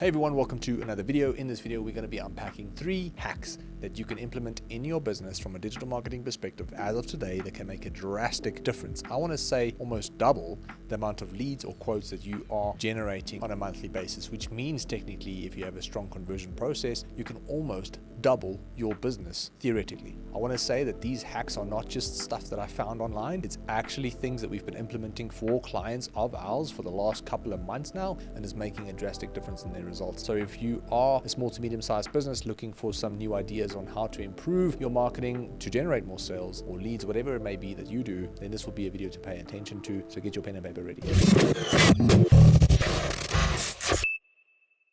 Hey everyone, welcome to another video. In this video, we're going to be unpacking 3 hacks that you can implement in your business from a digital marketing perspective as of today that can make a drastic difference. I want to say almost double the amount of leads or quotes that you are generating on a monthly basis, which means technically if you have a strong conversion process, you can almost double your business theoretically. I want to say that these hacks are not just stuff that I found online. It's actually things that we've been implementing for clients of ours for the last couple of months now and is making a drastic difference in their results. So if you are a small to medium-sized business looking for some new ideas on how to improve your marketing to generate more sales or leads, whatever it may be that you do, then this will be a video to pay attention to. So get your pen and paper ready.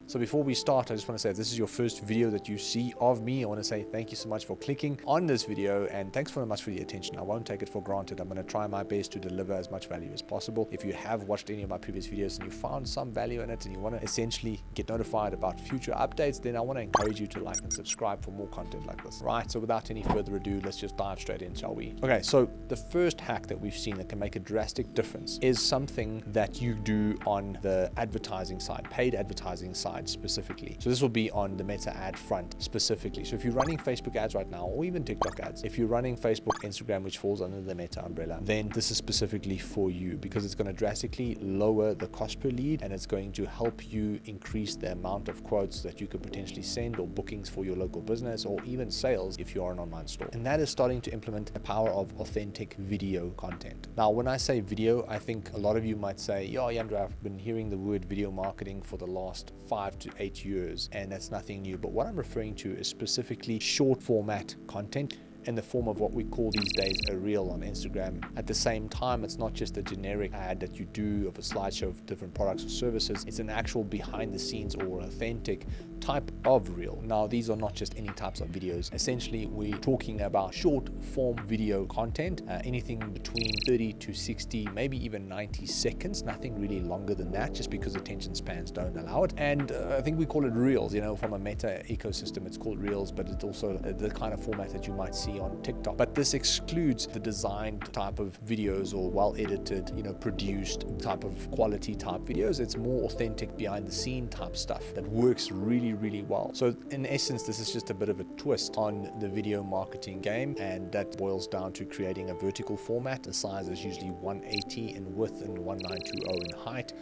So before we start, I just want to say if this is your first video that you see of me, I want to say thank you so much for clicking on this video and thanks very much for the attention. I won't take it for granted. I'm going to try my best to deliver as much value as possible. If you have watched any of my previous videos and you found some value in it and you want to essentially get notified about future updates, then I want to encourage you to like and subscribe for more content like this. Right, so without any further ado, let's just dive straight in, shall we? Okay, so the first hack that we've seen that can make a drastic difference is something that you do on the advertising side, paid advertising side specifically. So this will be on the meta ad front specifically. So if you're running Facebook ads right now, or even TikTok ads, if you're running Facebook, Instagram, which falls under the meta umbrella, then this is specifically for you because it's going to drastically lower the cost per lead and it's going to help you increase the amount of quotes that you could potentially send or bookings for your local business or even sales if you are an online store. And that is starting to implement the power of authentic video content. Now, when I say video, I think a lot of you might say, yo, Jandre, I've been hearing the word video marketing for the last 5 to 8 years, and that's nothing new. But what I'm referring to is specifically short format content in the form of what we call these days a reel on Instagram. At the same time, it's not just a generic ad that you do of a slideshow of different products or services. It's an actual behind the scenes or authentic type of reel. Now, these are not just any types of videos. Essentially, we're talking about short form video content, anything between 30 to 60, maybe even 90 seconds, nothing really longer than that, just because attention spans don't allow it. And I think we call it reels, from a meta ecosystem, it's called reels, but it's also the kind of format that you might see on TikTok. But this excludes the designed type of videos or well-edited, produced type of quality type videos. It's more authentic behind the scene type stuff that works really, really well. So in essence, this is just a bit of a twist on the video marketing game, and that boils down to creating a vertical format. The size is usually 180 in width and 1920 in height.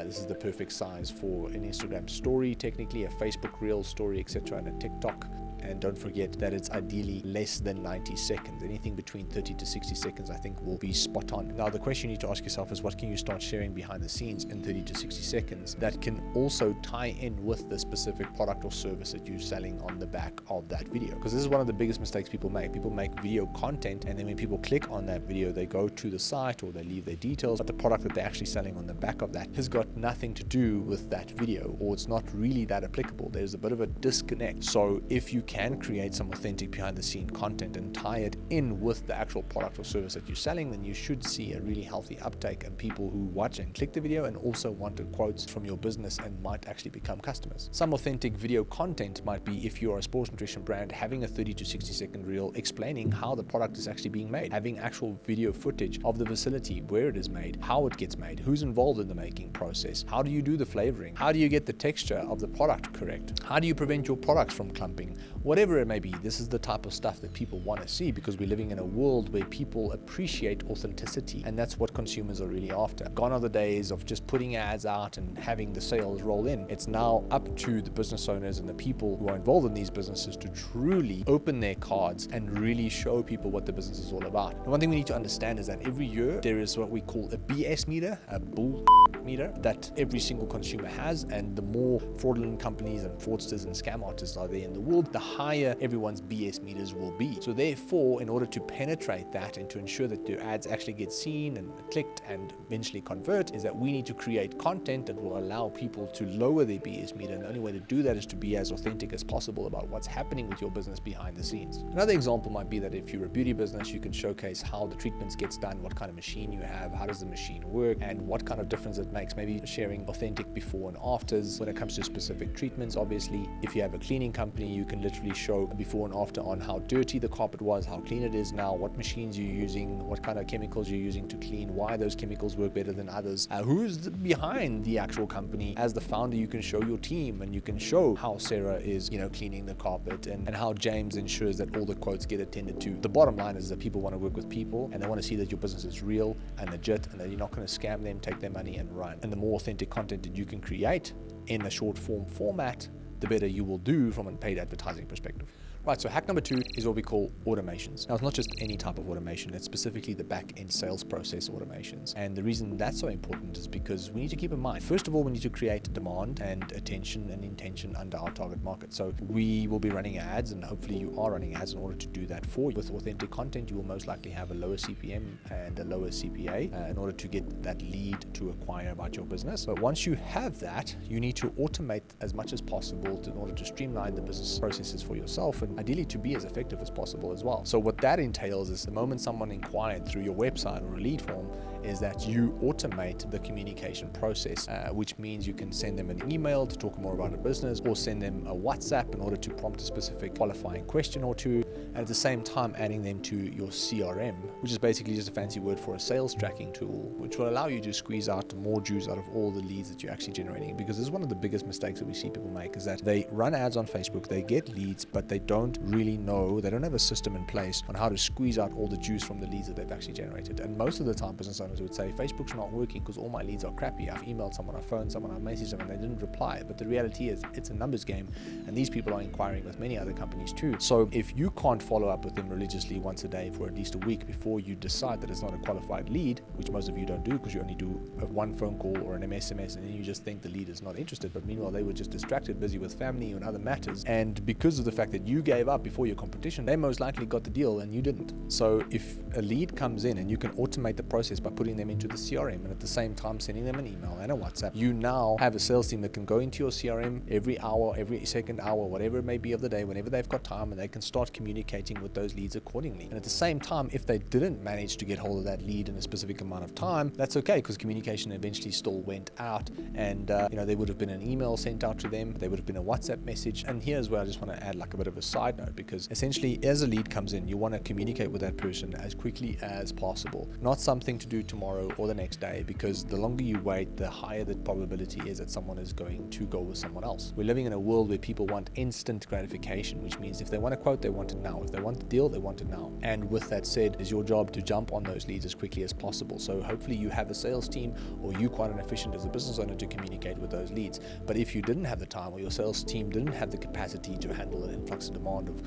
This is the perfect size for an Instagram story, technically a Facebook reel story, etc., and a TikTok. And don't forget that it's ideally less than 90 seconds. Anything between 30 to 60 seconds, I think, will be spot on. Now, the question you need to ask yourself is what can you start sharing behind the scenes in 30 to 60 seconds that can also tie in with the specific product or service that you're selling on the back of that video? Because this is one of the biggest mistakes people make. People make video content, and then when people click on that video, they go to the site or they leave their details, but the product that they're actually selling on the back of that has got nothing to do with that video, or it's not really that applicable. There's a bit of a disconnect. So if you can create some authentic behind the scene content and tie it in with the actual product or service that you're selling, then you should see a really healthy uptake and people who watch and click the video and also wanted quotes from your business and might actually become customers. Some authentic video content might be if you're a sports nutrition brand, having a 30 to 60 second reel explaining how the product is actually being made, having actual video footage of the facility, where it is made, how it gets made, who's involved in the making process, how do you do the flavoring, how do you get the texture of the product correct, how do you prevent your products from clumping, whatever it may be. This is the type of stuff that people want to see because we're living in a world where people appreciate authenticity, and that's what consumers are really after. Gone are the days of just putting ads out and having the sales roll in. It's now up to the business owners and the people who are involved in these businesses to truly open their cards and really show people what the business is all about. And one thing we need to understand is that every year there is what we call a BS meter, a bull meter, that every single consumer has, and the more fraudulent companies and fraudsters and scam artists are there in the world, the higher everyone's BS meters will be. So therefore, in order to penetrate that and to ensure that your ads actually get seen and clicked and eventually convert, is that we need to create content that will allow people to lower their BS meter, and the only way to do that is to be as authentic as possible about what's happening with your business behind the scenes. Another example might be that if you're a beauty business, you can showcase how the treatments gets done, what kind of machine you have, how does the machine work, and what kind of difference it makes makes. Maybe sharing authentic before and afters when it comes to specific treatments. Obviously, if you have a cleaning company, you can literally show before and after on how dirty the carpet was, how clean it is now, what machines you're using, what kind of chemicals you're using to clean, why those chemicals work better than others, who's behind the actual company. As the founder, you can show your team, and you can show how Sarah is, cleaning the carpet, and how James ensures that all the quotes get attended to. The bottom line is that people want to work with people, and they want to see that your business is real and legit, and that you're not going to scam them, take their money and run. And the more authentic content that you can create in a short form format, the better you will do from a paid advertising perspective. Right, so hack number 2 is what we call automations. Now, it's not just any type of automation, it's specifically the back-end sales process automations. And the reason that's so important is because we need to keep in mind, first of all, we need to create demand and attention and intention under our target market. So we will be running ads, and hopefully you are running ads in order to do that for you. With authentic content, you will most likely have a lower CPM and a lower CPA in order to get that lead to acquire about your business. But once you have that, you need to automate as much as possible in order to streamline the business processes for yourself, and ideally to be as effective as possible as well. So what that entails is the moment someone inquired through your website or a lead form, is that you automate the communication process, which means you can send them an email to talk more about a business, or send them a WhatsApp in order to prompt a specific qualifying question or two, and at the same time adding them to your CRM, which is basically just a fancy word for a sales tracking tool, which will allow you to squeeze out more juice out of all the leads that you're actually generating. Because this is one of the biggest mistakes that we see people make, is that they run ads on Facebook, they get leads, but they don't really know, they don't have a system in place on how to squeeze out all the juice from the leads that they've actually generated. And most of the time, business owners would say, Facebook's not working because all my leads are crappy. I've emailed someone, I've phoned someone, I've messaged them, and they didn't reply. But the reality is, it's a numbers game, and these people are inquiring with many other companies too. So if you can't follow up with them religiously once a day for at least a week before you decide that it's not a qualified lead, which most of you don't do because you only do a one phone call or an SMS, and then you just think the lead is not interested, but meanwhile they were just distracted, busy with family and other matters, and because of the fact that you gave up before your competition, they most likely got the deal and you didn't. So if a lead comes in and you can automate the process by putting them into the CRM, and at the same time sending them an email and a WhatsApp, you now have a sales team that can go into your CRM every hour, every second hour, whatever it may be of the day, whenever they've got time, and they can start communicating with those leads accordingly. And at the same time, if they didn't manage to get hold of that lead in a specific amount of time, that's okay, because communication eventually still went out, and there would have been an email sent out to them, there would have been a WhatsApp message. And here's where I just want to add like a bit of a side note, because essentially as a lead comes in, you want to communicate with that person as quickly as possible, not something to do tomorrow or the next day, because the longer you wait, the higher the probability is that someone is going to go with someone else. We're living in a world where people want instant gratification, which means if they want a quote, they want it now. If they want the deal, they want it now. And with that said, it's your job to jump on those leads as quickly as possible. So hopefully you have a sales team, or you quite an efficient as a business owner to communicate with those leads. But if you didn't have the time, or your sales team didn't have the capacity to handle an influx of demand of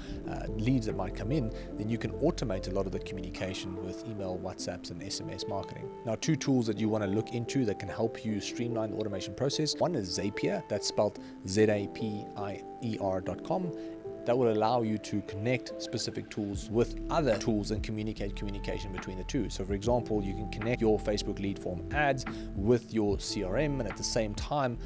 leads that might come in, then you can automate a lot of the communication with email, WhatsApps, and SMS marketing. Now, 2 tools that you want to look into that can help you streamline the automation process. One is Zapier, that's spelled Zapier.com. That will allow you to connect specific tools with other tools and communicate communication between the two. So for example, you can connect your Facebook lead form ads with your CRM, and at the same time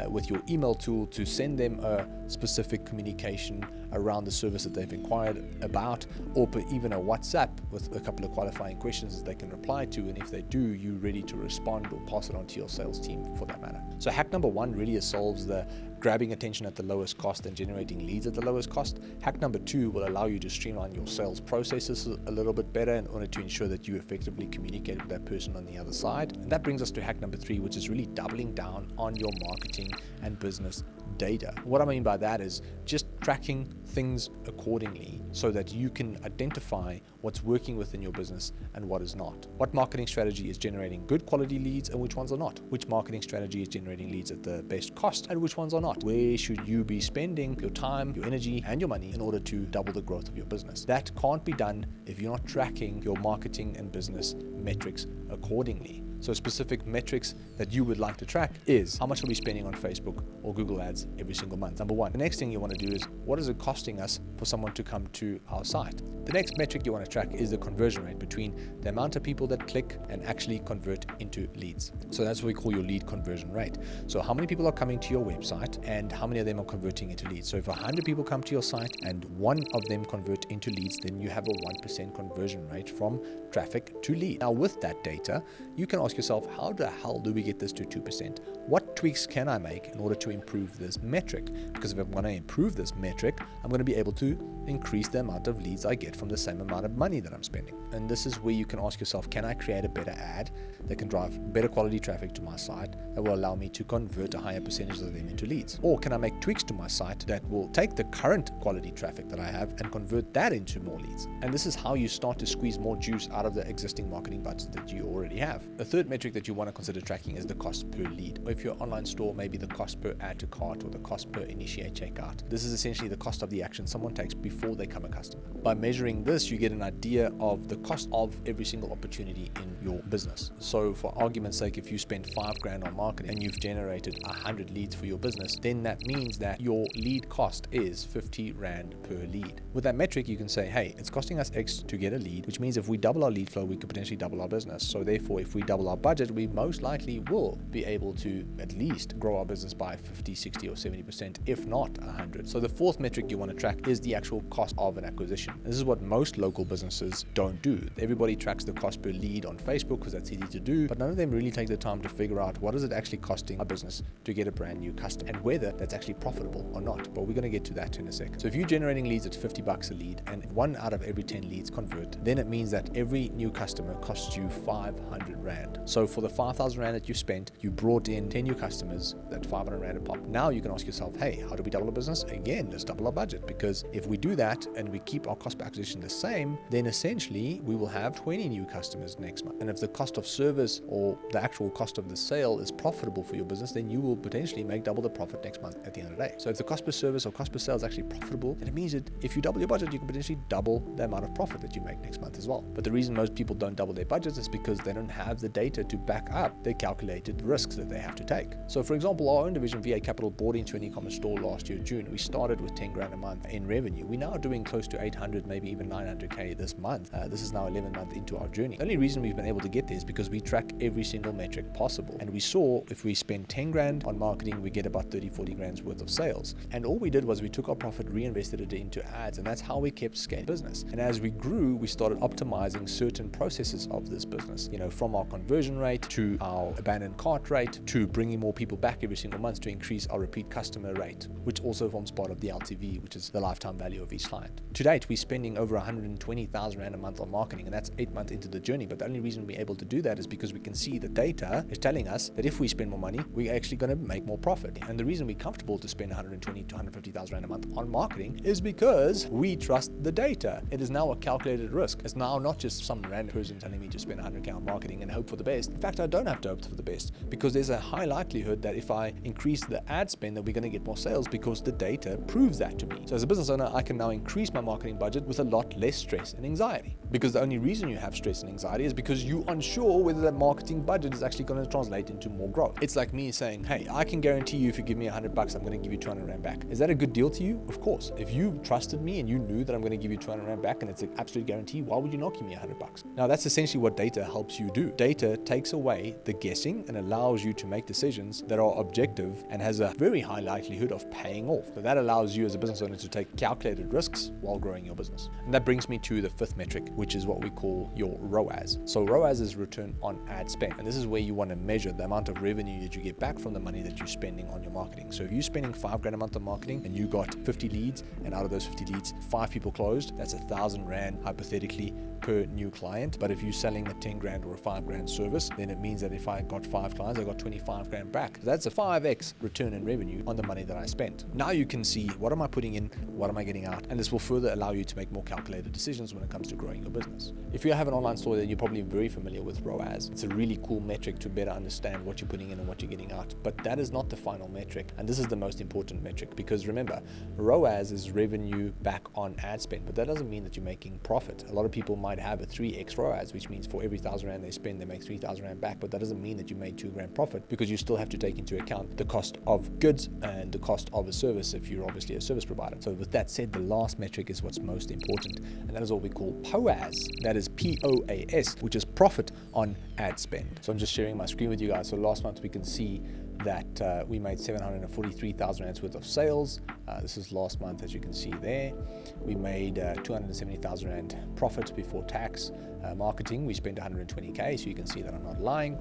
with your email tool to send them a specific communication around the service that they've inquired about, or even a WhatsApp with a couple of qualifying questions that they can reply to, and if they do, you're ready to respond or pass it on to your sales team for that matter. So hack number 1 really solves the grabbing attention at the lowest cost and generating leads at the lowest cost. Hack number 2 will allow you to streamline your sales processes a little bit better in order to ensure that you effectively communicate with that person on the other side. And that brings us to hack number 3, which is really doubling down on your marketing and business data. What I mean by that is just tracking things accordingly so that you can identify what's working within your business and what is not. What marketing strategy is generating good quality leads and which ones are not? Which marketing strategy is generating leads at the best cost and which ones are not? Where should you be spending your time, your energy, and your money in order to double the growth of your business? That can't be done if you're not tracking your marketing and business metrics accordingly. So specific metrics that you would like to track is how much are we spending on Facebook or Google ads every single month? Number 1. The next thing you want to do is, what is it costing us for someone to come to our site? The next metric you want to track is the conversion rate between the amount of people that click and actually convert into leads. So that's what we call your lead conversion rate. So how many people are coming to your website and how many of them are converting into leads. So if 100 people come to your site and one of them convert into leads, then you have a 1% conversion rate from traffic to lead. Now with that data, you can ask yourself, how the hell do we get this to 2%? What tweaks can I make in order to improve this metric? Because if I'm going to improve this metric, I'm going to be able to increase the amount of leads I get from the same amount of money that I'm spending. And this is where you can ask yourself, can I create a better ad that can drive better quality traffic to my site that will allow me to convert a higher percentage of them into leads? Or can I make tweaks to my site that will take the current quality traffic that I have and convert that into more leads? And this is how you start to squeeze more juice out of the existing marketing budget that you already have. The third metric that you want to consider tracking is the cost per lead. Or if you're an online store, maybe the cost per add to cart or the cost per initiate checkout. This is essentially the cost of the action someone takes before they become a customer. By measuring this, you get an idea of the cost of every single opportunity in your business. So for argument's sake, if you spend $5,000 on marketing and you've generated 100 leads for your business, then that means that your lead cost is 50 Rand per lead. With that metric, you can say, hey, it's costing us X to get a lead, which means if we double our lead flow, we could potentially double our business. So therefore, if we double our budget, we most likely will be able to at least grow our business by 50, 60 or 70%, if not 100. So the fourth metric you want to track is the actual cost of an acquisition. This is what most local businesses don't do. Everybody tracks the cost per lead on Facebook because that's easy to do, but none of them really take the time to figure out what is it actually costing a business to get a brand new customer and whether that's actually profitable or not. But we're going to get to that in a second. So if you're generating leads at $50 a lead and 1 out of every 10 leads convert, then it means that every new customer costs you 500 Rand. So for the 5,000 Rand that you spent, you brought in 10 new customers, that 500 Rand a pop. Now you can ask yourself, hey, how do we double our business? Again, let's double our budget, because if we do that and we keep our cost per acquisition the same, then essentially we will have 20 new customers next month. And if the cost of service or the actual cost of the sale is profitable for your business, then you will potentially make double the profit next month at the end of the day. So if the cost per service or cost per sale is actually profitable, then it means that if you double your budget, you can potentially double the amount of profit that you make next month as well. But the reason most people don't double their budgets is because they don't have the data to back up their calculated risks that they have to take. So for example, our own division, VA Capital, bought into an e-commerce store last year, June. We started with 10 grand a month in revenue. We're now doing close to 800, maybe even 900K this month. This is now 11 months into our journey. The only reason we've been able to get there is because we track every single metric possible. And we saw if we spend 10 grand on marketing, we get about 30, 40 grand's worth of sales. And all we did was we took our profit, reinvested it into ads, and that's how we kept scaling business. And as we grew, we started optimizing certain processes of this business, from our conversion rate to our abandoned cart rate to bringing more people back every single month to increase our repeat customer rate, which also forms part of the LTV, which is the lifetime value of each client. To date, we're spending over 120,000 Rand a month on marketing, and that's 8 months into the journey. But the only reason we're able to do that is because we can see the data is telling us that if we spend more money, we're actually going to make more profit. And the reason we're comfortable to spend 120 to 150,000 Rand a month on marketing is because we trust the data. It is now a calculated risk. It's now not just some random person telling me to spend 100K on marketing and hope for the best. In fact, I don't have to hope for the best, because there's a high likelihood that if I increase the ad spend, that we're going to get more sales, because the data proves that to me. So as a business owner, I can now increase my marketing budget with a lot less stress and anxiety, because the only reason you have stress and anxiety is because you're unsure whether that marketing budget is actually going to translate into more growth. It's like me saying, hey, I can guarantee you if you give me $100, I'm going to give you 200 Rand back. Is that a good deal to you? Of course. If you trusted me and you knew that I'm going to give you 200 Rand back and it's an absolute guarantee, why would you not give me $100? Now that's essentially what data helps you do. Data takes away the guessing and allows you to make decisions that are objective and has a very high likelihood of paying off. So that allows you as a business owner to take calculated risks while growing your business. And that brings me to the fifth metric, which is what we call your ROAS. So ROAS is return on ad spend. And this is where you want to measure the amount of revenue that you get back from the money that you're spending on your marketing. So if you're spending 5 grand a month on marketing and you got 50 leads, and out of those 50 leads, 5 people closed, that's 1,000 Rand hypothetically per new client. But if you're selling a 10 grand or a 5 grand service, then it means that if I got 5 clients, I got 25 grand back. So that's a 5x return in revenue on the money that I spent. Now you can see, what am I putting in, what am I getting out, and this will further allow you to make more calculated decisions when it comes to growing your business. If you have an online store, then you're probably very familiar with ROAS. It's a really cool metric to better understand what you're putting in and what you're getting out. But that is not the final metric, and this is the most important metric, because remember, ROAS is revenue back on ad spend, but that doesn't mean that you're making profit. A lot of people might have a 3x ROAS, which means for every 1,000 Rand they spend, they make 3,000 Rand back, but that doesn't mean that you made 2 grand profit, because you still have to take into account the cost of goods and the cost of a service if you're obviously a service provider. So with that said, the last metric is what's most important. important, and that is what we call POAS. That is POAS, which is profit on ad spend. So I'm just sharing my screen with you guys. So last month we can see that we made 743,000 rands worth of sales. This is last month, as you can see there. We made 270,000 rand profit before tax. Marketing, we spent 120k, so you can see that I'm not lying.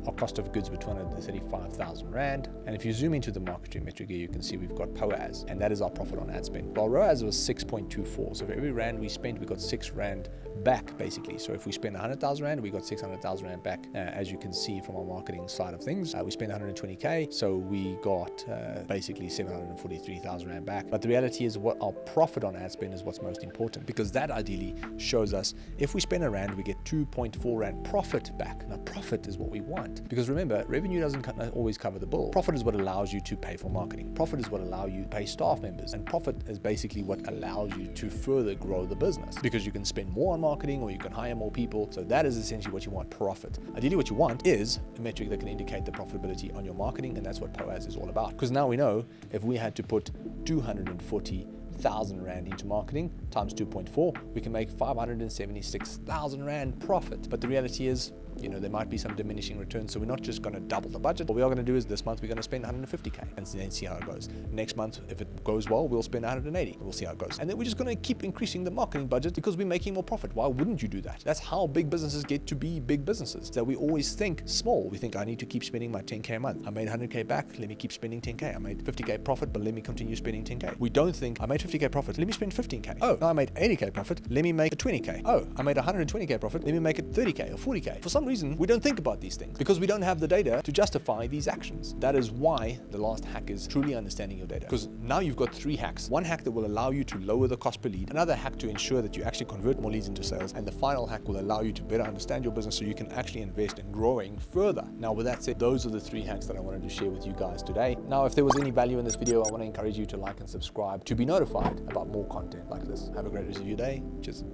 Our cost of goods were 235,000 rand. And if you zoom into the marketing metric here, you can see we've got POAS, and that is our profit on ad spend. Well, ROAS was 6.24. So for every rand we spent, we got 6 rand back, basically. So if we spend 100,000 rand, we got 600,000 rand back. As you can see from our marketing side of things, we spent 120k, so we got basically 743,000 rand back. But the reality is, what our profit on ad spend is what's most important, because that ideally shows us if we spend a rand, we get 2.4 rand profit back. Now, profit is what we want. Because remember, revenue doesn't always cover the bill. Profit is what allows you to pay for marketing. Profit is what allows you to pay staff members. And profit is basically what allows you to further grow the business, because you can spend more on marketing or you can hire more people. So that is essentially what you want, profit. Ideally, what you want is a metric that can indicate the profitability on your marketing, and that's what POAS is all about. Because now we know if we had to put 240,000 rand into marketing times 2.4, we can make 576,000 rand profit. But the reality is, there might be some diminishing returns, so we're not just going to double the budget. What we are going to do is this month we're going to spend 150k and then see how it goes. Next month, if it goes well, we'll spend 180. We'll see how it goes. And then we're just going to keep increasing the marketing budget because we're making more profit. Why wouldn't you do that? That's how big businesses get to be big businesses. That we always think small. We think I need to keep spending my 10k a month. I made 100k back, let me keep spending 10k. I made 50k profit, but let me continue spending 10k. We don't think I made 50k profit, let me spend 15k. Oh, now I made 80k profit, let me make it 20k. Oh, I made 120k profit, let me make it 30k or 40k. For some reason, we don't think about these things because we don't have the data to justify these actions. That is why the last hack is truly understanding your data. Because now you've got 3 hacks. One hack that will allow you to lower the cost per lead, another hack to ensure that you actually convert more leads into sales, and the final hack will allow you to better understand your business so you can actually invest in growing further. Now, with that said, those are the 3 hacks that I wanted to share with you guys today. Now, if there was any value in this video, I want to encourage you to like and subscribe to be notified about more content like this. Have a great rest of your day. Cheers.